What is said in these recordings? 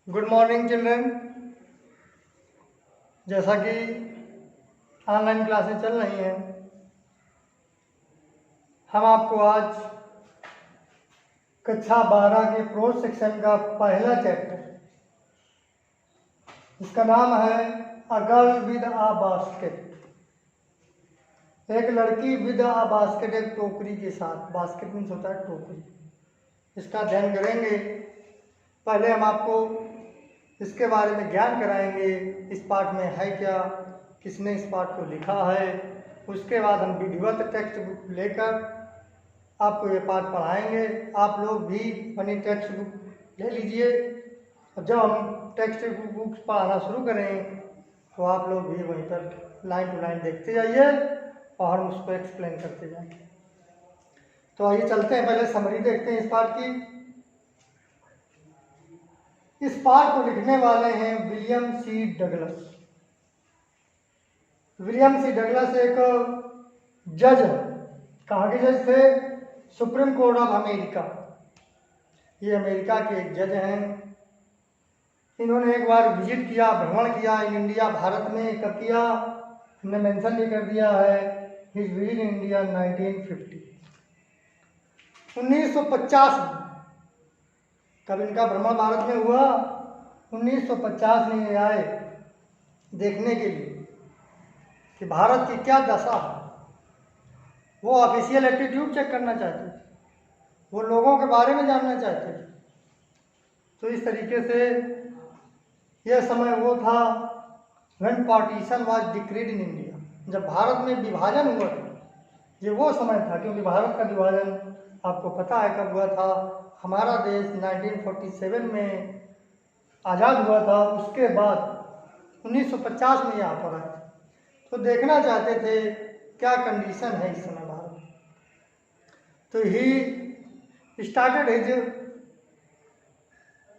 Good morning children. जैसा कि online classes चल रही हैं, हम आपको आज कक्षा 12 के प्रोज सेक्शन का पहला चैप्टर, इसका नाम है a girl with a basket. एक लड़की विद अ बास्केट, एक टोकरी के साथ। बास्केट मीन्स होता है टोकरी। इसका अध्ययन करेंगे। पहले हम आपको इसके बारे में ज्ञान कराएंगे, इस पाठ में है क्या, किसने इस पाठ को लिखा है। उसके बाद हम विधिवत टेक्स्ट बुक लेकर आपको ये पाठ पढ़ाएंगे। आप लोग भी अपनी टेक्स्ट बुक ले लीजिए और जब हम टेक्स्ट बुक पढ़ाना शुरू करें तो आप लोग भी वहीं पर लाइन टू लाइन देखते जाइए और हम उसको एक्सप्लेन करते जाएंगे। तो आइए चलते हैं, पहले समरी देखते हैं इस पाठ की। इस पाठ को लिखने वाले हैं William C Douglas. William C Douglas एक जज है। कहाँ के जज थे? Supreme court of America. ये अमेरिका के एक जज हैं। इन्होंने एक बार विजिट किया, भ्रमण किया इन इंडिया, भारत में। कब किया? हमने मेंशन भी कर दिया है, हिज विजिट इन इंडिया 1950, 1950 में। कब इनका भ्रमण भारत में हुआ? 1950 में ये आए देखने के लिए कि भारत की क्या दशा है। वो ऑफिशियल एटीट्यूड चेक करना चाहते थे, वो लोगों के बारे में जानना चाहते थे। तो इस तरीके से यह समय वो था when partition was decreed in India, जब भारत में विभाजन हुआ था। ये वो समय था, क्योंकि भारत का विभाजन आपको पता है कब हुआ था। हमारा देश 1947 में आज़ाद हुआ था। उसके बाद 1950 में यहाँ पर आए थे। तो देखना चाहते थे क्या कंडीशन है इस समय भारत में। तो he started his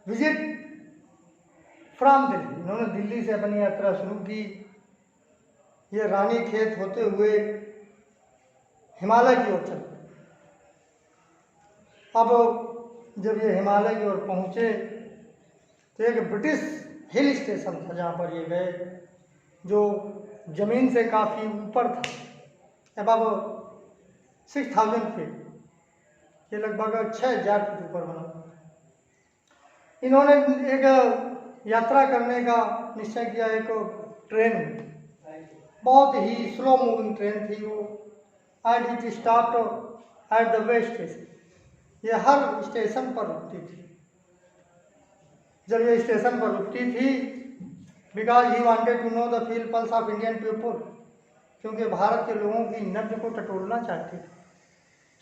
visit from Delhi. इन्होंने दिल्ली से अपनी यात्रा शुरू की। ये रानी खेत होते हुए हिमालय की ओर चले। अब जब ये हिमालय की ओर पहुँचे तो एक ब्रिटिश हिल स्टेशन था जहाँ पर ये गए, जो जमीन से काफ़ी ऊपर था, अबव 6000 फीट। ये लगभग 6000 फीट ऊपर बना हुआ था। इन्होंने एक यात्रा करने का निश्चय किया। एक ट्रेन में, बहुत ही स्लो मूविंग ट्रेन थी वो, and it stopped at the way station. ये हर स्टेशन पर रुकती थी। जब ये स्टेशन पर रुकती थी, because he wanted to know the feel pulse of Indian people, क्योंकि भारत के लोगों की नब्ज को टटोलना चाहते थे।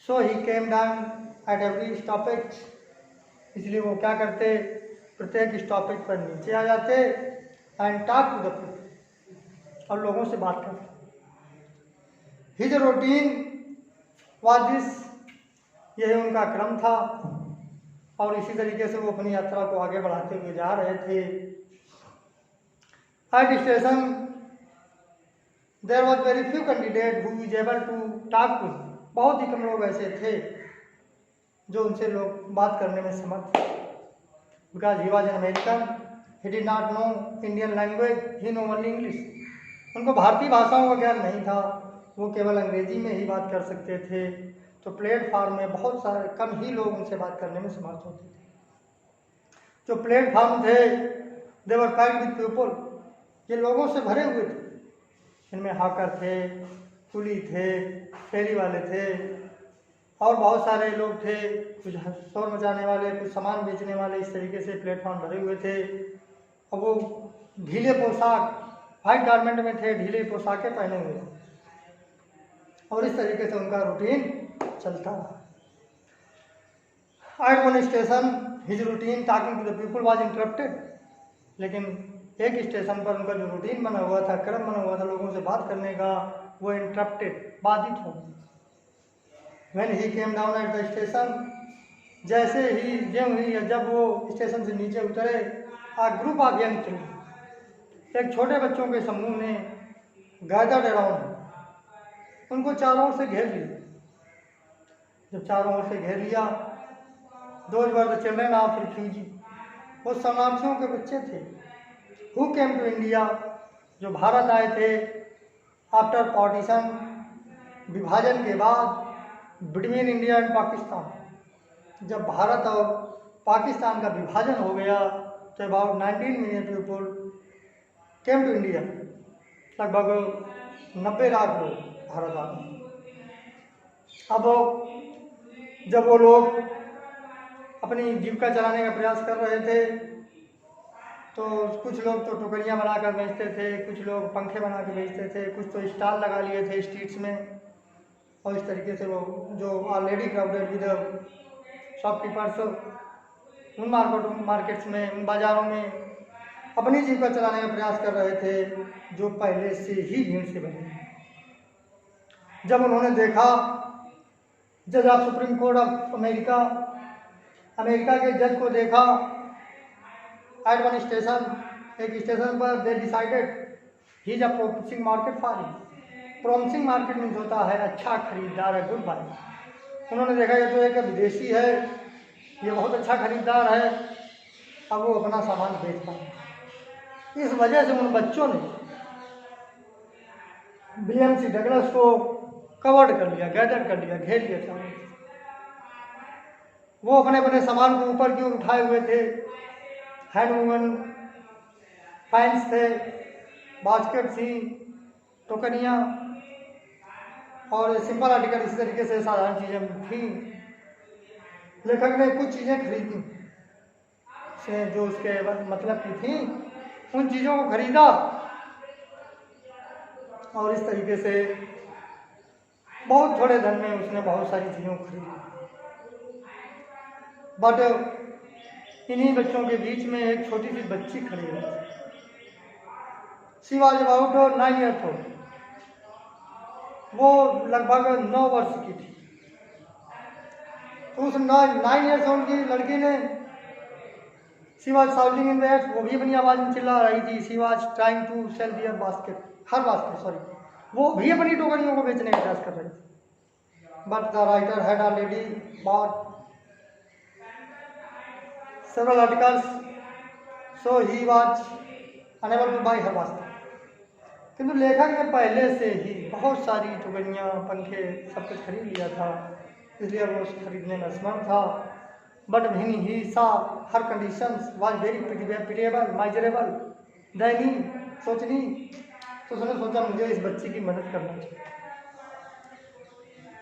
So he came down at every stoppage. इसलिए वो क्या करते, प्रत्येक स्टॉपेज पर नीचे आ जाते and talk to the people, और लोगों से बात करते। हिज रूटीन वाज दिस, यही उनका क्रम था। और इसी तरीके से वो अपनी यात्रा को आगे बढ़ाते हुए जा रहे थे। At station there was very few candidate who is able to talk to. बहुत ही कम लोग ऐसे थे जो उनसे लोग बात करने में समर्थ थे। Because he was an American, he did not know Indian language, he know only English. उनको भारतीय भाषाओं का ज्ञान नहीं था, वो केवल अंग्रेजी में ही बात कर सकते थे। तो प्लेटफार्म में बहुत सारे कम ही लोग उनसे बात करने में समर्थ होते थे। जो प्लेटफार्म थे दे वर पैक्ड विद पीपल, ये लोगों से भरे हुए थे। इनमें हॉकर थे, कुली थे, फेरी वाले थे, और बहुत सारे लोग थे, कुछ शोर मचाने वाले, कुछ सामान बेचने वाले। इस तरीके से प्लेटफॉर्म भरे हुए थे। और वो ढीले पोशाक, वाइट गारमेंट में थे, ढीले पोशाकें पहने हुए थे। और इस तरीके से उनका रूटीन चलता रहा। At one station his routine talking to the people was interrupted. लेकिन एक स्टेशन पर उनका जो रूटीन बना हुआ था, क्रम बना हुआ था लोगों से बात करने का, वो इंटरप्टेड, बाधित हो गया। When he came down eight the station, जैसे ही जब वो स्टेशन से नीचे उतरे, आ ग्रुप ऑफ यंग चिल्ड्रन, एक छोटे बच्चों के समूह ने गैदर्ड अराउंड, उनको चारों ओर से घेर लिया। जब चारों ओर से घेर लिया, those were the children of refugee, वो शरणार्थियों के बच्चे थे। हु केम टू इंडिया, जो भारत आए थे आफ्टर पार्टीशन, विभाजन के बाद बिटवीन इंडिया एंड पाकिस्तान। जब भारत और पाकिस्तान का विभाजन हो गया तो about 19 million people came to India, लगभग 90 लाख लोग भारत आ गए। अब जब वो लोग अपनी जीविका चलाने का प्रयास कर रहे थे तो कुछ लोग तो टोकरियाँ बनाकर बेचते थे, कुछ लोग पंखे बना के बेचते थे, कुछ तो स्टॉल लगा लिए थे स्ट्रीट्स में, और इस तरीके से वो जो ऑलरेडी क्राउडेड विद शॉपकीपर्स उन मार्केट्स में, उन बाज़ारों में अपनी जीविका चलाने का प्रयास कर रहे थे जो पहले से ही भीड़ से बने। जब उन्होंने देखा, जज of Supreme court of America के जज को देखा एट वन स्टेशन, एक स्टेशन पर, they decided he is a promising market for him. Promising market means होता है अच्छा खरीदार है, गुड बाय। उन्होंने देखा ये तो एक विदेशी है, ये बहुत अच्छा खरीदार है, अब वो अपना सामान बेच पाए। इस वजह से उन बच्चों ने BMC डगलस को कवर्ड कर लिया, गैदर कर लिया, घेर लिया था। वो अपने अपने सामान को ऊपर की ओर उठाए हुए थे। हैंड वूवन पैंट्स थे, बास्केट थी, टोकरियाँ और सिंपल आर्टिकल, इसी तरीके से साधारण चीज़ें थी। लेखक ने कुछ चीज़ें खरीदी से जो उसके मतलब की थी, उन चीज़ों को खरीदा और इस तरीके से बहुत थोड़े धन में उसने बहुत सारी चीज़ों को खरीदी। बट इन्हीं बच्चों के बीच में एक छोटी सी बच्ची खड़ी है। She was about 9 years old. वो लगभग 9 वर्ष की थी। तो उस 9 ईयर्स ओल्ड की लड़की ने she was shouting in that, वो भी अपनी आवाज़ में चिल्ला रही थी। She was trying to sell their basket, her basket sorry, वो भी अपनी टोकरियों को बेचने का प्रयास कर रही थी। But the writer had already bought several articles, so he was unable to buy her basket। किंतु लेखक ने पहले से ही बहुत सारी टोकरियाँ, पंखे, सब कुछ खरीद लिया था, इसलिए वो उस खरीदने में असमर्थ था। But when he saw her conditions was very pitiable, miserable, दयनीय, सोचनी, तो उसने सोचा मुझे इस बच्ची की मदद करना चाहिए।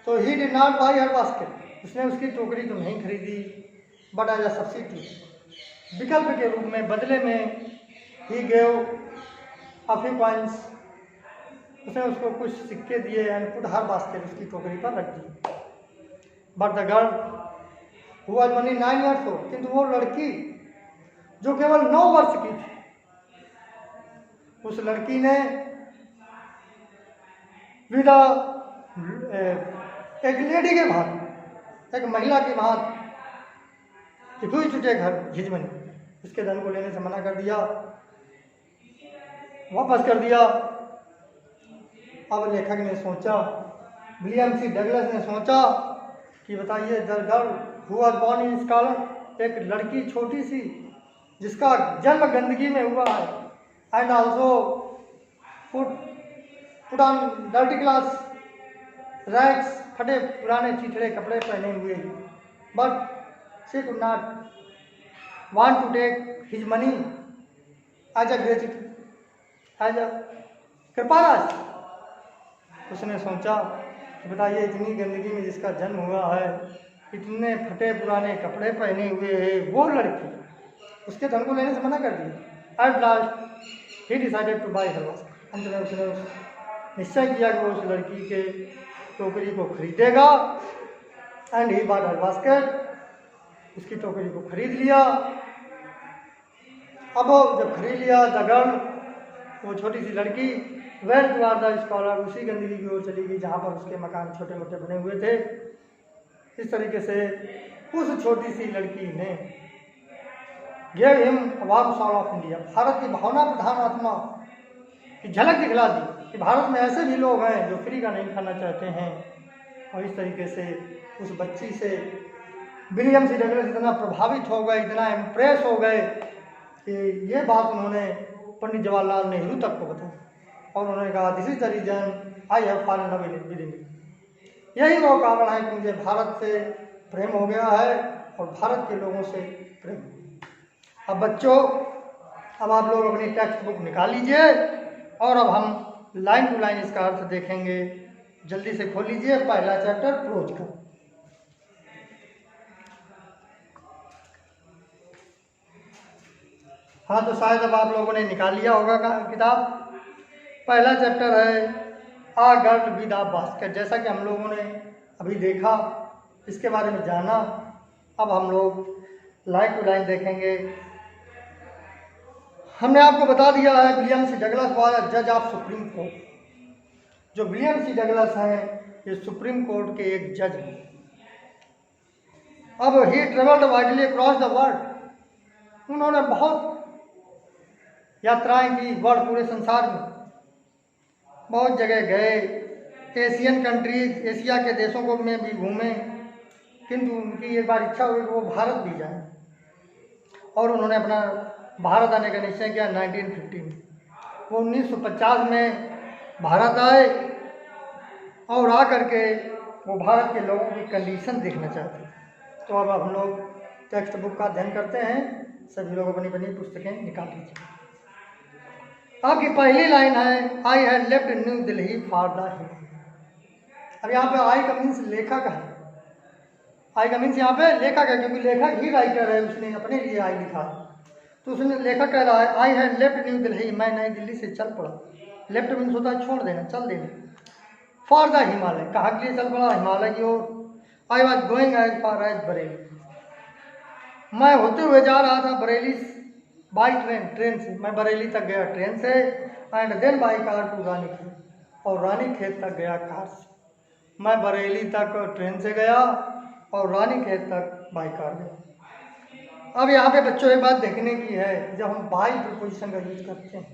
तो he did not buy her basket, उसने उसकी टोकरी तो नहीं खरीदी, बट एज अ सब्सिट्यूट, विकल्प के रूप में, बदले में he gave a few coins, उसने उसको कुछ सिक्के दिए एंड पुट हर बास्केट, उसकी टोकरी पर रख दी। But the girl who was only 9 years old, किंतु वो लड़की जो केवल 9 वर्ष की थी, उस लड़की ने विद एक लेडी के भाग, एक महिला के भाग refuse to take her his money, उसके धन को लेने से मना कर दिया, वापस कर दिया। अब लेखक ने सोचा, BMC डगलस ने सोचा कि बताइए, the girl who was born in scholar, एक लड़की छोटी सी जिसका जन्म गंदगी में हुआ है, and also put on dirty clothes, rags, फटे पुराने चिथड़े कपड़े पहने हुए, but she could not want to take his money as a gratuity, as a कृपाराश। उसने सोचा कि बताइए, इतनी गंदगी में जिसका जन्म हुआ है, इतने फटे पुराने कपड़े पहने हुए है, वो लड़की, उसके धन को लेने से मना कर दिया। At last he decided to buy her basket, अंत में उसने निश्चय किया कि वो उस लड़की के टोकरी को खरीदेगा। And he bought her basket, उसकी टोकरी को खरीद लिया। अब जब खरीद लिया, द गर्ल, वो छोटी सी लड़की, वेल टुवार्ड द स्कॉलर, उसी गंदगी की ओर चली गई जहाँ पर उसके मकान छोटे मोटे बने हुए थे। इस तरीके से उस छोटी सी लड़की ने gave him warm soul of India, Bharat की भावना प्रधान आत्मा की झलक दिखला दी कि भारत में ऐसे भी लोग हैं जो फ्री का नहीं खाना चाहते हैं। और इस तरीके से उस बच्ची से BMC डगलस इतना प्रभावित हो गए, इतना इम्प्रेस हो गए कि ये बात उन्होंने पंडित जवाहरलाल नेहरू तक को बताई और उन्होंने कहा this is the reason I have fallen in love with India. यही वो कारण है कि मुझे भारत से प्रेम हो गया है और भारत के लोगों से प्रेम। अब बच्चों, अब आप लोग अपनी टेक्स्ट बुक निकाल लीजिए और अब हम लाइन टू लाइन इसका अर्थ देखेंगे। जल्दी से खोल लीजिए पहला चैप्टर प्रोज का। हाँ, तो शायद अब आप लोगों ने निकाल लिया होगा किताब। पहला चैप्टर है आ गर्ल विद अ बास्केट। जैसा कि हम लोगों ने अभी देखा, इसके बारे में जाना, अब हम लोग लाइन टू लाइन देखेंगे। हमने आपको बता दिया है विलियम सी डगलस वाज जज ऑफ सुप्रीम कोर्ट। जो विलियम सी डगलस हैं ये सुप्रीम कोर्ट के एक जज हैं। अब he travelled widely across the world. उन्होंने बहुत यात्राएं की वर्ल्ड, पूरे संसार में बहुत जगह गए। एशियन कंट्रीज, एशिया के देशों को में भी घूमे, किंतु उनकी एक बार इच्छा हुई कि वो भारत भी जाए और उन्होंने अपना भारत आने का निश्चय किया 1915 में। वो 1950 में भारत आए और आ करके वो भारत के लोगों की कंडीशन देखना चाहते थे। तो अब हम लोग टेक्स्ट बुक का अध्ययन करते हैं। सभी लोग अपनी अपनी पुस्तकें निकाल लीजिए। आपकी पहली लाइन है I had left New Delhi for the Himalaya. अब यहाँ पे आई का मीन्स लेखक है। आई का मीन्स यहाँ पे लेखक है, क्योंकि लेखक ही राइटर है, उसने अपने लिए आई लिखा। तो उसने लेखक कह रहा है I had left New Delhi, मैं नई दिल्ली से चल पड़ा। लेफ्ट मीन्स होता है छोड़ देना, चल देना। फॉर द हिमालय, कहाँ के लिए चल पड़ा? हिमालय की ओर। I was going as far as Bareilly, मैं होते हुए जा रहा था बरेली बाई ट्रेन, ट्रेन से मैं बरेली तक गया ट्रेन से। And then by car to Ranikhet, और रानीखेत तक गया कार से। मैं बरेली तक ट्रेन से गया और रानीखेत तक बाई कार गया। अब यहाँ पे बच्चों एक बात देखने की है, जब हम बाई प्रपोजिशन का यूज करते हैं,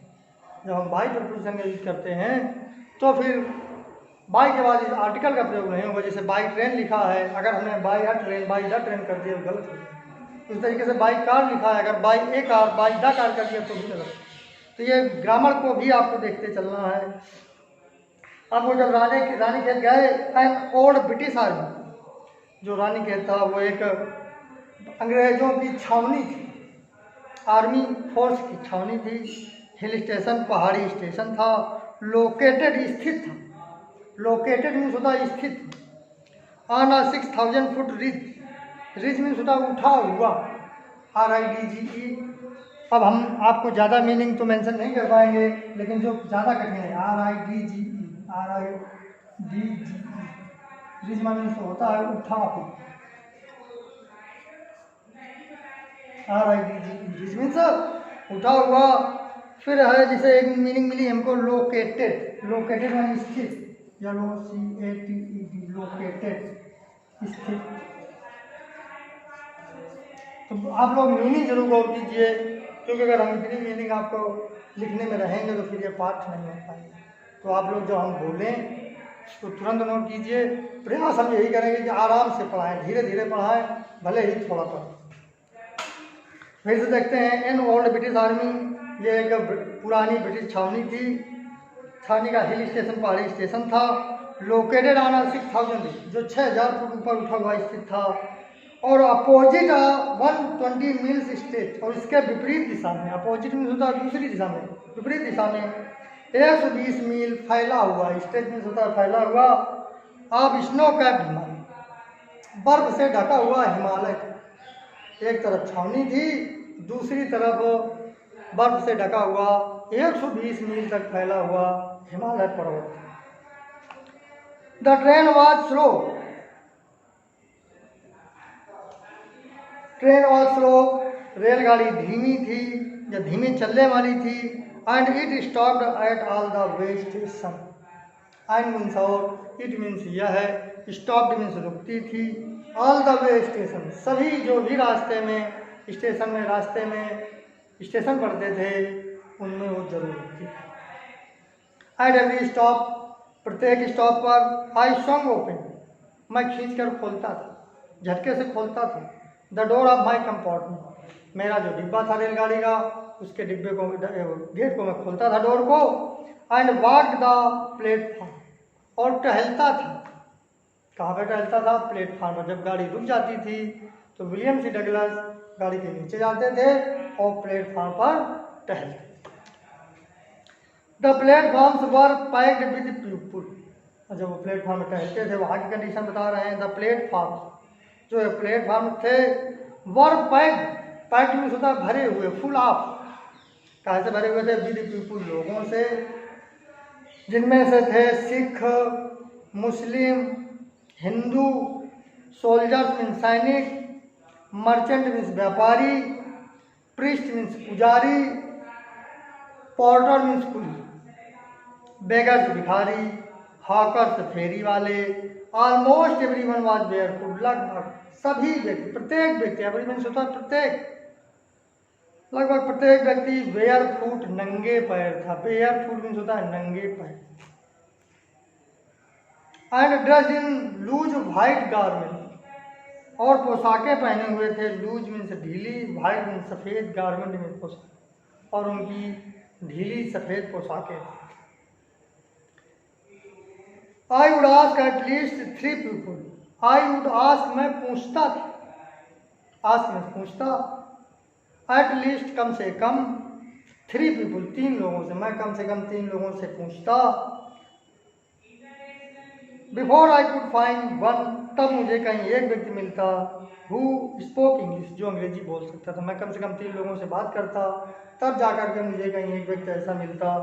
जब हम बाई प्रपोजिशन का यूज करते हैं तो फिर बाई के बाद इस आर्टिकल का प्रयोग नहीं होगा। जैसे बाई ट्रेन लिखा है, अगर हमने by a train, by the train कर दिया गलत है। इस तरीके से बाई कार लिखा है, अगर by A car, by the car कर दिया तो भी गलत। तो ये ग्रामर को भी आपको देखते चलना है। अब वो जब रानीखेत गए, एन ओल्ड ब्रिटिश आर्मी, जो रानीखेत था वो एक अंग्रेजों की छावनी थी, आर्मी फोर्स की छावनी थी। हिल स्टेशन, पहाड़ी स्टेशन था, लोकेटेड स्थित था। लोकेटेड मीन्स होता है स्थित। On a 6000 foot ridge, ridge means होता है उठा हुआ, RIDGE। अब हम आपको ज़्यादा मीनिंग तो मेंशन नहीं कर पाएंगे, लेकिन जो ज़्यादा कठिन है RIDGE, रिज मीन्स होता है उठा हुआ, RIDGE, रिज मीन्स उठा हुआ। फिर है जिसे एक मीनिंग मिली हमको लोकेटेड, लोकेटेड मान स्थित, LOCATED, लोकेटेड स्थित। तो आप लोग मीनिंग जरूर गौर कीजिए, क्योंकि अगर हम इतनी मीनिंग आपको लिखने में रहेंगे तो फिर ये पाठ नहीं हो पाएंगे। तो आप लोग जो हम बोलें उसको तुरंत नोट कीजिए। प्रयास हम यही करेंगे कि आराम से पढ़ाएं, धीरे धीरे पढ़ाएं, भले ही थोड़ा पढ़ें। फिर से देखते हैं एन ओल्ड ब्रिटिश आर्मी, ये एक पुरानी ब्रिटिश छावनी थी। छावनी का हिल स्टेशन, पहाड़ी स्टेशन था। लोकेटेड ऑन 6000, जो 6000 फुट ऊपर उठा हुआ स्थित था। और अपोजिट 120 मील्स स्टेट, और इसके विपरीत दिशा में, अपोजिट मीन्स होता है दूसरी दिशा में, विपरीत दिशा में 120 मील फैला हुआ, स्टेट मीन्स होता है फैला हुआ। अब स्नो कैप्ड हिमालय, बर्फ से ढका हुआ हिमालय। एक तरफ छावनी थी, दूसरी तरफ बर्फ से ढका हुआ 120 मील तक फैला हुआ हिमालय पर्वत। The train was slow, train was slow, रेलगाड़ी धीमी थी या धीमी चलने वाली थी। And it stopped at all the way station, and means और, इट मीन्स यह है, स्टॉप्ड मीन्स रुकती थी, ऑल द वे स्टेशन, सभी जो भी रास्ते में, स्टेशन में, रास्ते में स्टेशन पड़ते थे उनमें वो जरूर रुकती थी। एट एवरी स्टॉप, प्रत्येक स्टॉप पर आई सॉन्ग ओपन, मैं खींच कर खोलता था, झटके से खोलता था। The door of my compartment, मेरा जो डिब्बा था रेलगाड़ी का, उसके डिब्बे को, गेट को मैं खोलता था, डोर को, एंड वॉक्ड द प्लेटफॉर्म, और टहलता था। कहाँ पे टहलता था? प्लेटफॉर्म पर। जब गाड़ी रुक जाती थी तो विलियम सी डगलस गाड़ी के नीचे जाते थे और प्लेटफॉर्म पर टहलते। The platforms were packed with people, जब वो प्लेटफॉर्म पर टहलते थे, वहाँ की कंडीशन बता रहे हैं। द प्लेटफॉर्म, जो प्लेटफॉर्म थे, वर पैक्ड में होता भरे हुए, फुल ऑफ। कहाँ से भरे हुए थे? विद पीपल, लोगों से, जिनमें से थे Sikh, Muslim, Hindu, soldiers means सैनिक, मर्चेंट मीन्स व्यापारी, प्रीस्ट मीन्स पुजारी, पोर्टर मीन्स कुली, बेगर्स भिखारी, हॉकर्स फेरी वाले, ऑलमोस्ट एवरीवन वाज बेयरफुट, लगभग सभी व्यक्ति, प्रत्येक व्यक्ति, एवरीवन होता है प्रत्येक, लगभग प्रत्येक व्यक्ति बेयरफुट, नंगे पैर था। बेयरफुट मीन्स होता है नंगे पैर। And dressed in loose white garment, और पोशाकें पहने हुए थे। लूज मीन्स ढीली, व्हाइट मीन्स सफ़ेद, गारमेंट मीन्स पोशाक, और उनकी ढीली सफ़ेद पोशाकें। I would ask at least 3 people, I would ask, मैं पूछता था, आस्क में पूछता, एट लीस्ट कम से कम, 3 पीपल 3 लोगों से, मैं कम से कम 3 लोगों से पूछता। Before I could find one, तब मुझे कहीं एक व्यक्ति मिलता, हु स्पोक इंग्लिश, जो अंग्रेजी बोल सकता था। मैं कम से कम 3 लोगों से बात करता, तब जाकर के मुझे कहीं एक व्यक्ति ऐसा मिलता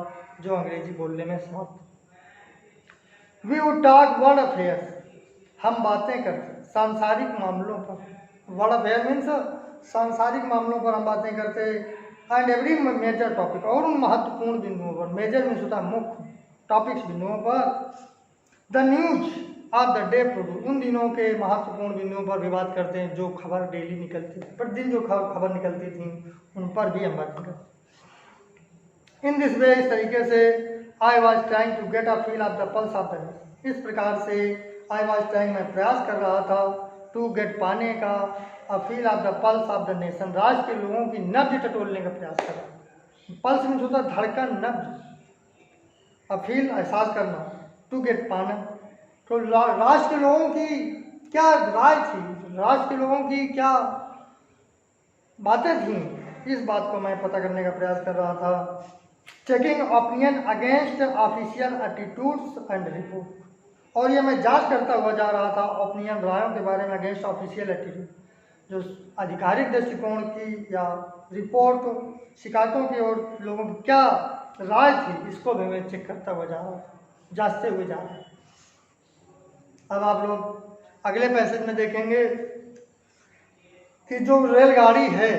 जो अंग्रेजी बोलने में समर्थ। We would talk world affairs, हम बातें करते सांसारिक मामलों पर। वर्ल्ड अफेयर मीन्स सांसारिक मामलों पर हम बातें करते। एंड एवरी मेजर टॉपिक, और उन महत्वपूर्ण बिंदुओं पर, मेजर मीन्स होता है मुख्य, टॉपिक्स बिंदुओं पर। The news of the day produce, उन दिनों के महत्वपूर्ण बिंदुओं पर भी बात करते हैं जो खबर डेली निकलती थी, प्रतिदिन जो खबर निकलती थी उन पर भी हम बात करते। इन दिस वे, इस तरीके से, I was trying to get a feel of the pulse of the nation, इस प्रकार से आई वॉज ट्राइंग, मैं प्रयास कर रहा था, टू गेट, पाने का, अ feel of the pulse of the nation, राज्य के लोगों की नब्ज टटोलने का प्रयास कर रहा था। पल्स मीन्स होता है धड़कन, नब्ज, अ फील एहसास करना, टू गेट, पाना। तो राष्ट्र के लोगों की क्या राय थी, राष्ट्र के लोगों की क्या बातें थीं, इस बात को मैं पता करने का प्रयास कर रहा था। Checking opinion against official attitudes and report, और ये मैं जांच करता हुआ जा रहा था ओपिनियन, रायों के बारे में, अगेंस्ट ऑफिशियल एटीट्यूड, जो आधिकारिक दृष्टिकोण की या रिपोर्ट, शिकायतों की ओर लोगों की क्या राय थी, इसको भी मैं चेक करता हुआ जा रहा था, जांचते हुए जा रहे हैं। अब आप लोग अगले पैसेज में देखेंगे कि जो रेलगाड़ी है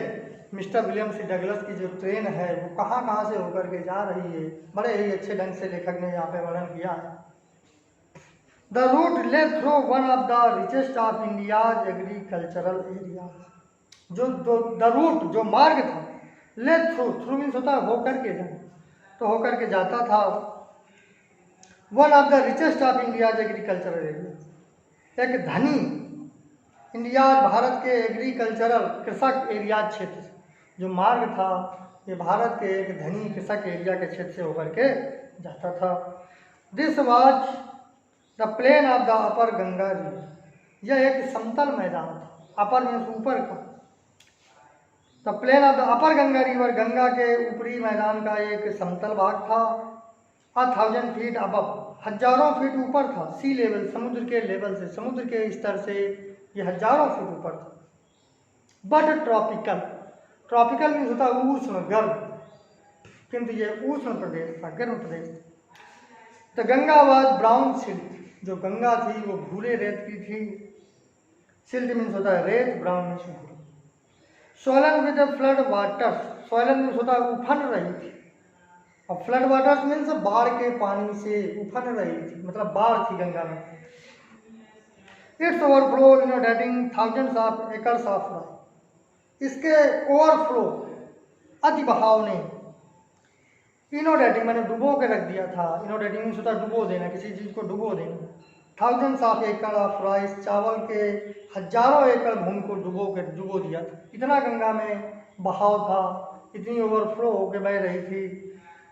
मिस्टर विलियम सी डगलस की, जो ट्रेन है, वो कहाँ कहाँ से होकर के जा रही है, बड़े ही अच्छे ढंग से लेखक ने यहाँ पे वर्णन किया है। द रूट ले through one of the richest of India's agricultural area, जो द रूट, जो मार्ग था, ले थ्रू, थ्रू मीन्स होता है होकर के जाना, तो होकर के जाता था, one of the richest of India's agricultural area, एक धनी इंडिया, भारत के एग्रीकल्चरल, कृषक एरिया क्षेत्र, जो मार्ग था, ये भारत के एक धनी कृषक एरिया के क्षेत्र से होकर के जाता था। This was the plain of the upper Ganga river, यह एक समतल मैदान था, अपर मीन्स ऊपर का, the plain of the upper Ganga river, Ganga के ऊपरी मैदान का एक समतल भाग था। 1000 फीट अबव, हजारों फीट ऊपर था, सी लेवल, समुद्र के लेवल से, समुद्र के स्तर से ये हजारों फीट ऊपर था। बट ट्रॉपिकल, ट्रॉपिकल मीन्स होता है उष्ण, गर्म, किंतु ये उष्ण प्रदेश था, गर्म प्रदेश था। The Ganga was brown silt, जो गंगा थी वो भूरे रेत की थी, सिल्ट मीन्स होता है रेत, ब्राउन मीन्स भूरा। Solan with flood waters, Solan means होता है उफन रही थी, और फ्लड वाटर्स मीन्स बाढ़ के पानी से उफन रही थी, मतलब बाढ़ थी गंगा में। Its overflow inundating thousands of acres of rice, इसके ओवरफ्लो, अति बहाव ने, इनोडेटिंग मैंने डुबो के रख दिया था, इनोडेटिंग मीन्स होता है डुबो देना, किसी चीज़ को डुबो देना। थाउजेंड्स ऑफ एकड़ ऑफ राइस, चावल के हजारों एकड़ भूमि को डुबो दिया था, इतना गंगा में बहाव था, इतनी ओवरफ्लो होकर बह रही थी,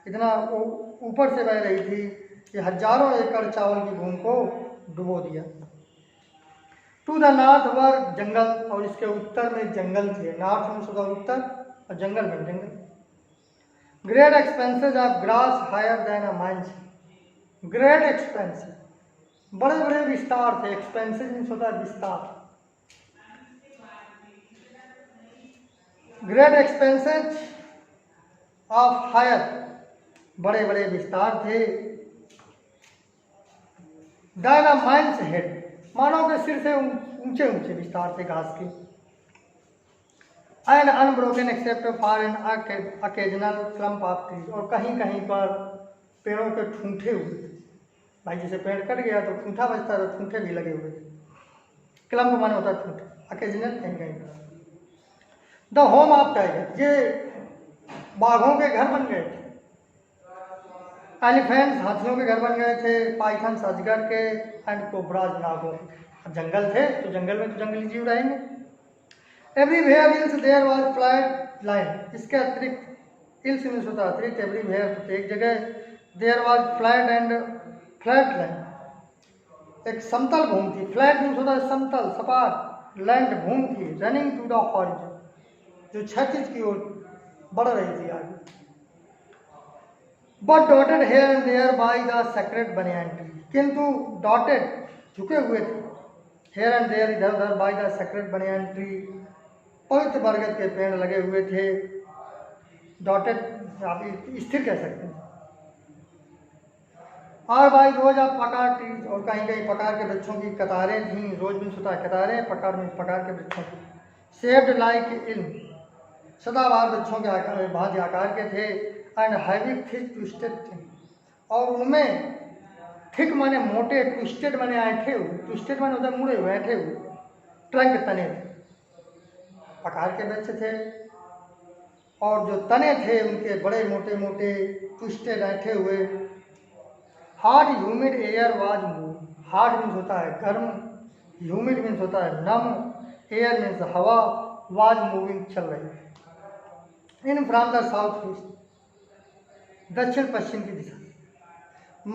इतना ऊपर से बह रही थी कि हजारों एकड़ चावल की भूमि को डुबो दिया। टू द नॉर्थ वर जंगल, और इसके उत्तर में जंगल थे। नॉर्थ में सुधा उत्तर और जंगल में जंगल। Great expanses of grass higher than a man's. Great expanses, बड़े बड़े विस्तार थे। एक्सपेंसेस मीन्स होता है विस्तार। ग्रेट एक्सपेंसेस ऑफ हायर, बड़े बड़े विस्तार थे। डायना माइंस हेड, मानव के सिर से ऊंचे ऊंचे विस्तार थे घास के। And unbroken except for an occasional clump of trees, और कहीं कहीं पर पेड़ों के ठूंठे हुए थे। भाई जैसे पेड़ कट गया तो ठूंठा बचता था, ठूंठे भी लगे हुए थे। क्लम्प माने होता है ठूंठा, अकेजनल कहीं कहीं पर। द होम ऑफ टाइगर, ये बाघों के घर बन गए थे। एलिफेंट्स, हाथियों के घर बन गए थे। पाइथन्स, अजगर के। एंड कोबराज, नागों। जंगल थे तो जंगल में तो जंगली जीव रहेंगे। Everywhere else there was flat line, इसके अतिरिक्त इल्स मीन्स होता है अतिरिक्त, एवरीवेयर प्रत्येक जगह, there was flat and flat line, एक समतल भूमि थी। फ्लैट मीन्स होता है समतल सपाट, लैंड भूमि थी। रनिंग टू द हॉरिजन, जो क्षैतिज की ओर बढ़ रही थी आगे। But dotted here and there by the sacred banyan tree, किंतु डॉटेड झुके हुए थे, हेयर एंड देयर इधर उधर, by the sacred banyan tree, पवित्र बरगद के पेड़ लगे हुए थे। डॉटेड आप स्थिर कह सकते हैं। और बाई रोज आप पकार ट्रीज, और कहीं कहीं पकार के वृक्षों की कतारें थीं। रोज मीन्स होता है कतारें, पकार मीन्स पकार के वृक्षों की। शेप्ड लाइक इल्म, सदाबहार वृक्षों के आकार भांति आकार के थे। एंड हैवी थिक ट्विस्टेड थे, और उनमें थिक माने मोटे, ट्विस्टेड माने ऐंठे हुए, ट्विस्टेड माने होता है मुड़े हुए, ऐंठे हुए, ट्रंक तने थे। पकार के वृक्ष थे और जो तने थे उनके बड़े मोटे मोटे, ट्विस्टेड ऐंठे हुए। Hot humid air was move, hot means होता है गर्म, ह्यूमिड मीन्स होता है नम, एयर मीन्स हवा, वाज मूविंग चल रही। In from the south east, दक्षिण पश्चिम की दिशा।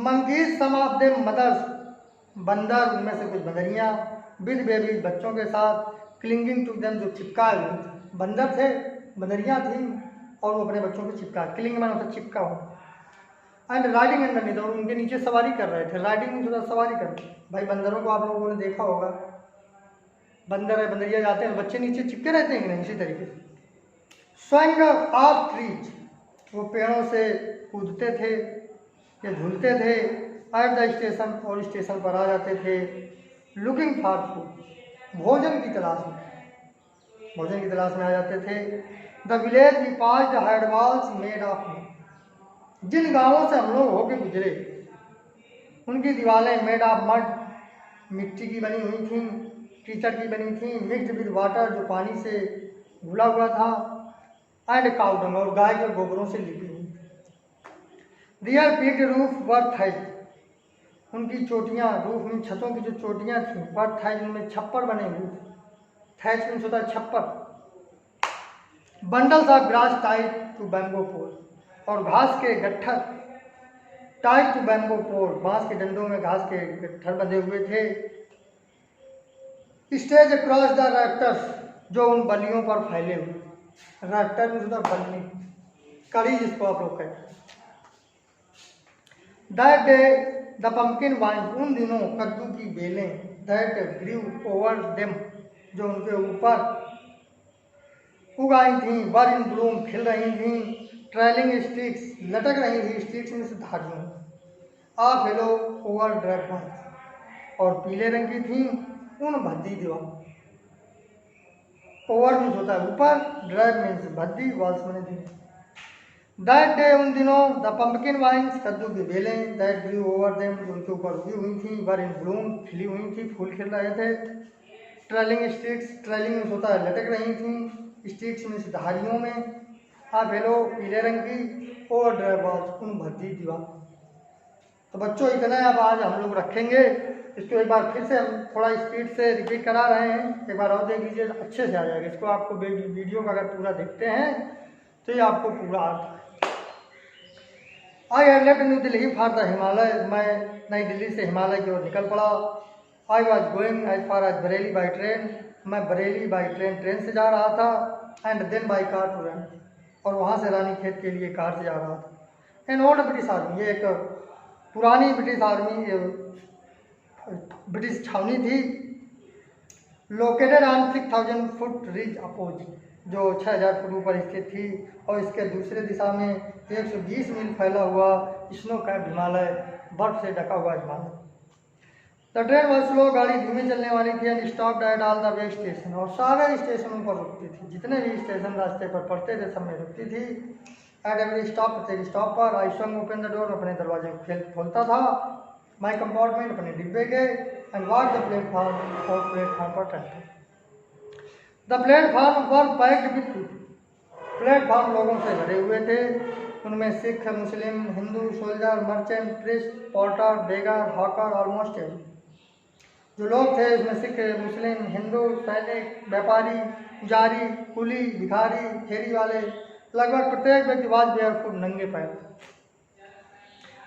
Monkeys some of them mothers, बंदर उनमें से कुछ बंदरियां, विद बेबीज बच्चों के साथ, क्लिंगिंग टू देम जो चिपकाए हुए थे। बंदर थे, बंदरियां थी और वो अपने बच्चों को चिपका, क्लिंग माने होता चिपका हो। एंड राइडिंग अंडरनीथ, और उनके नीचे सवारी कर रहे थे। राइडिंग में थोड़ा सवारी कर, भाई बंदरों को आप लोगों ने देखा होगा, बंदर है बंदरिया जाते हैं, बच्चे नीचे चिपके रहते हैं इसी तरीके से। स्वैंग ऑफ ट्रीज, वो पेड़ों से कूदते थे या झूलते थे। एट द स्टेशन, और स्टेशन पर आ जाते थे। लुकिंग फॉर फूड, भोजन की तलाश में, भोजन की तलाश में आ जाते थे। The village we passed had walls made of mud, जिन गांवों से हम लोग होके गुजरे उनकी दीवारें मेड ऑफ मड, मिट्टी की बनी हुई थी, कीचड़ की बनी थी। मिक्स्ड विद वाटर, जो पानी से घुला हुआ था। एंड काउडंग, और गाय के गोबरों से लिपी हुई। रियर पीक रूफ वर्थ है, उनकी चोटियाँ, रूफ में छतों की जो चोटियाँ थीं, वर्थ है, जिनमें छप्पर बने हुए थे। थैच मीन्स होता है छप्पर। Bundles of grass tied to bamboo pole, और घास के गट्ठर, टाइड टू बैम्बो पोल, बांस के डंडों में घास के गट्ठर बंधे हुए थे। स्टेज अक्रॉस द रैक्टर्स, जो उन बलियों पर फैले हुए। रैक्टर मीन्स होता है बल्ली, कड़ी जिसको आप लोग कहते हैं। That day the pumpkin vines, उन दिनों कद्दू की बेलें, दैट ग्रीव ओवर देम, जो उनके ऊपर उगाई थी, वर इन ब्लूम, खिल रही थी। ट्रेलिंग स्टिक्स, लटक रही थी, स्टिक्स में से धारियों। आ फेलो ओवर ड्रैग वाइन्स, और पीले रंग की थी उन भद्दी दीवार। ओवर मीन्स होता है ऊपर, ड्रैग मीन्स भद्दी, वॉल्स मैंने दी। दैट डे, उन दिनों, द पम्पकिन वाइन्स, कद्दू की बेलें, दैट ग्रीव ओवर देम, जो उनके ऊपर उगी हुई थी, वर इन ब्लूम, खिली हुई थी, फूल खिल रहे थे। ट्रेलिंग स्टिक्स, ट्रेलिंग मीन्स होता है लटक रही थी, स्टिक्स मीन्स धारियों में। हाँ फेलो पीले रंग की, ओवर ड्रैग वॉल्स, उन भद्दी दीवार। तो बच्चों इतना अब आज हम लोग रखेंगे। इसको एक बार फिर से हम थोड़ा स्पीड से रिपीट करा रहे हैं, एक बार और देख लीजिए, अच्छे से आ जाएगा। इसको आपको वीडियो का अगर पूरा देखते हैं तो ये आपको पूरा अर्थ है। I had left New Delhi for the Himalaya, मैं नई दिल्ली से हिमालय की ओर निकल पड़ा। I was going as far as Bareilly by train, मैं बरेली बाई ट्रेन से जा रहा था। And then by car to run, और वहाँ से रानी खेत के लिए कार से जा रहा था। एन ओल्ड ब्रिटिश आर्मी, ये एक पुरानी ब्रिटिश आर्मी, ब्रिटिश छावनी थी, located on 6000 foot ridge opposite, जो 6000 फुट ऊपर स्थित थी, और इसके दूसरे दिशा में 120 मील फैला हुआ स्नो कैप हिमालय, बर्फ से ढका हुआ Himalaya. The train was slow, गाड़ी धीमे चलने वाली थी। And stopped at all the way station, और सारे स्टेशनों पर रुकती थी, जितने भी स्टेशन रास्ते पर पड़ते थे सब में रुकती थी। एट एवरी स्टॉप, प्रत्येक स्टॉप पर आई स्वंग ओपन द डोर, अपने दरवाजे को खोलता था। माई कंपार्टमेंट, अपने डिब्बे के, एंड वॉक द प्लेटफॉर्म, और प्लेटफॉर्म पर टहलते। The platform were packed with people, platform लोगों से भरे हुए थे। उनमें Sikh, Muslim, Hindu, soldier, merchant, priest, porter, beggar, hawker, almost every. जो लोग थे उसमें सिख, मुस्लिम, हिंदू, सैनिक, व्यापारी, पुजारी, कुली, भिखारी, फेरी वाले, लगभग प्रत्येक व्यक्ति वाज बेयरफुट, नंगे पैर,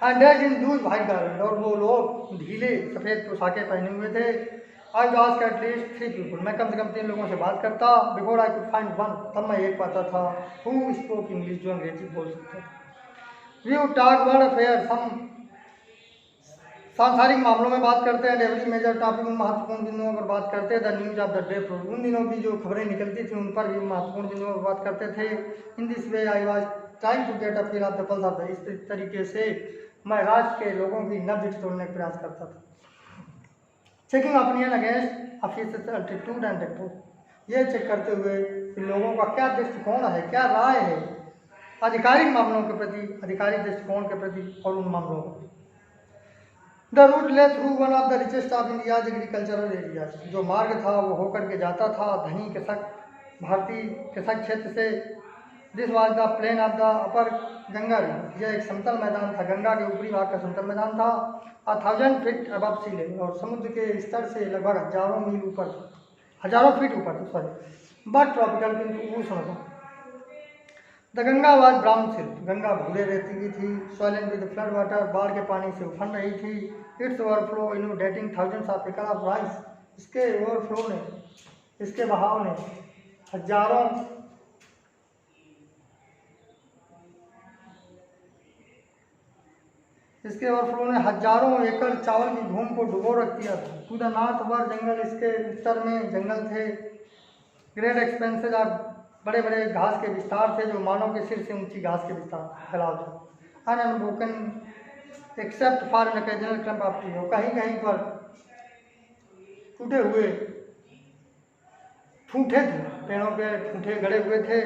and dressed in huge white garment, और वो लोग ढीले सफ़ेद पोशाकें पहने हुए थे। I was asked eight least 3 people, मैं कम से कम 3 लोगों से बात करता। Before I could find one, तब मैं एक पाता था हु स्पोक इंग्लिश, जो अंग्रेजी बोल सकता था। We would talk world affair, हम सांसारिक मामलों में बात करते हैं। एवरी मेजर टॉपिक, उन महत्वपूर्ण बिंदुओं पर बात करते हैं। The news of the day, उन दिनों की जो खबरें निकलती थी उन पर भी महत्वपूर्ण बिंदुओं पर बात करते थे। In this way I was trying to get a feel of the pulse of the, इस तरीके से मैं राष्ट्र के लोगों की नब्ज तोड़ने का प्रयास करता था। Checking opinion against officers altitude and report, ये चेक करते हुए कि लोगों का क्या दृष्टिकोण है, क्या राय है आधिकारिक मामलों के प्रति, आधिकारिक दृष्टिकोण के प्रति और उन मामलों को। द रूट ले through one of the richest of India's agricultural areas, जो मार्ग था वो होकर के जाता था धनी कृषक, भारतीय कृषक क्षेत्र से। This was the plain of the upper Ganga river, यह एक समतल मैदान था, गंगा के ऊपरी भाग का समतल मैदान था। 1000 फीट अबव सी लेवल, और समुद्र के स्तर से लगभग हजारों मील ऊपर, हजारों फीट ऊपर था, सॉरी, बट ट्रॉपिकल, किंतु उष्ण था। The Ganga was brown silk, Ganga भूरे रेती की थी। सॉइलेंट विद फ्लड वाटर, बाढ़ के पानी से उफन रही थी। It's overflow inundating thousands of एकड़ ऑफ राइस, इसके ओवरफ्लो ने, इसके बहाव ने हजारों एकड़ चावल की भूमि को डुबो रख दिया था। टू द नॉर्थ वर जंगल, इसके उत्तर में जंगल थे। ग्रेट एक्सपेंसेज ऑफ, बड़े बड़े घास के विस्तार थे, जो मानव के सिर से ऊंची घास के विस्तार फैलाव था। Unbroken except for an occasional clump of tree, और कहीं कहीं पर टूटे हुए ठूंठे थे, पेड़ों पे ठूंठे गड़े हुए थे।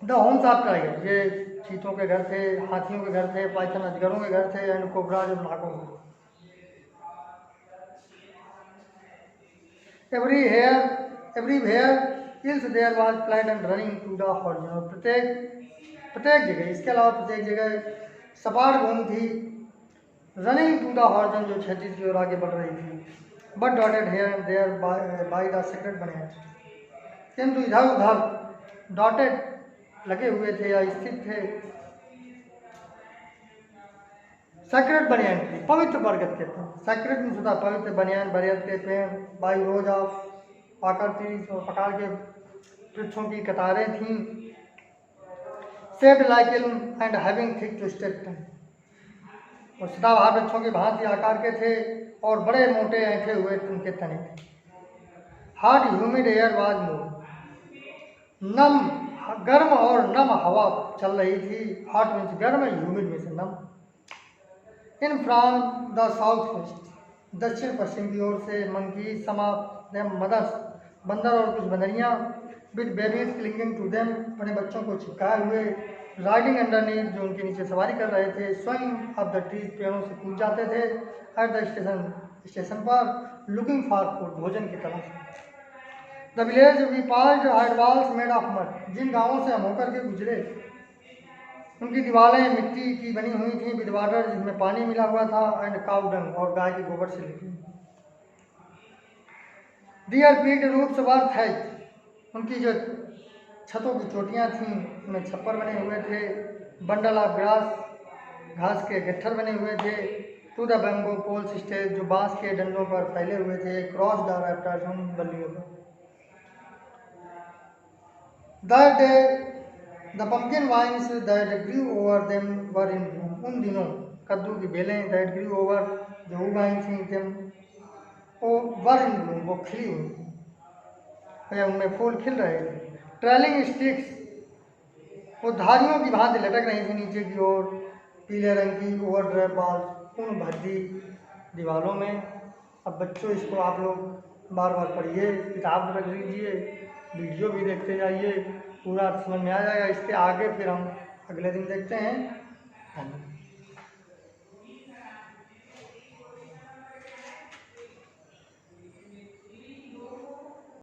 द होम्स ऑफ टाइगर, ये चीतों के घर थे, हाथियों के घर थे, पाइथन अजगरों के घर थे, एंड कोबरा जो नागों के। Everywhere else there was flat and running to the horizon, प्रत्येक जगह, इसके अलावा प्रत्येक जगह सपाट भूमि थी, रनिंग टू द हॉरिजॉन, जो क्षैतिज की ओर आगे बढ़ रही थी। But dotted here and there by the sacred banyan, किंतु इधर उधर डॉटेड लगे हुए थे या स्थित थे सेक्रेट बनियान की, पवित्र बरगद के पेड़, सेक्रेट में होता पवित्र बनियान बरगद के पेड़, बाई रोज ऑफ आकृति और प्रकार के वृक्षों की कतारें थीं। शेप्ड लाइक इल्म एंड हैविंग थिक ट्विस्टेड टंग, और सदाबहार वृक्षों की भांति आकार के थे और बड़े मोटे ऐंठे हुए उनके तने थे। Hot humid air was move, नम, गर्म और नम हवा चल रही थी। हॉट मीन्स गर्म, ह्यूमिड मीन्स नम। In from the south west, दक्षिण पश्चिम की ओर से, मंकी, समा, मदर्स, बंदर और कुछ बंदरियाँ, with babies clinging to them, अपने बच्चों को चिपकाए हुए, राइडिंग अंडरनीथ, जो उनके नीचे सवारी कर रहे थे, स्विंग ऑफ द ट्रीज, पेड़ों से कूद जाते थे। एट द स्टेशन पर, लुकिंग फॉर फूड, भोजन की तलाश में। The village we passed had walls made of mud, जिन गाँवों से हम होकर के गुजरे उनकी दीवारें मिट्टी की बनी हुई थी। विद वाटर, जिसमें पानी मिला हुआ था, एंड काउ डंग, और गाय के गोबर से लिपी। दियर पीट रूट्स वर थैच, उनकी जो छतों की चोटियाँ थीं उनमें छप्पर बने हुए थे। बंडल ऑफ ग्रास, घास के गट्ठर बने हुए थे। To the bamboo poles stage, जो बांस के डंडों पर फैले हुए थे। क्रॉस द रैफ्टर्स, उन बल्लियों पर। That day the pumpkin vines that grew over them were in bloom. उन दिनों कद्दू की बेलें that grew over, जो उगाई थी them, वो were in bloom, वो खिली हुई थी या उनमें फूल खिल रहे थे। ट्रेलिंग स्टिक्स, वो धारियों की भांति लटक रही थी नीचे की ओर। पीले रंग की ओवरड्रेप वॉल, उन भद्दी दीवारों में। अब बच्चों इसको आप लोग बार बार पढ़िए, किताब रख लीजिए, वीडियो भी देखते जाइए, पूरा समझ में आ जाएगा। इसके आगे फिर हम अगले दिन देखते हैं। धन्यवाद।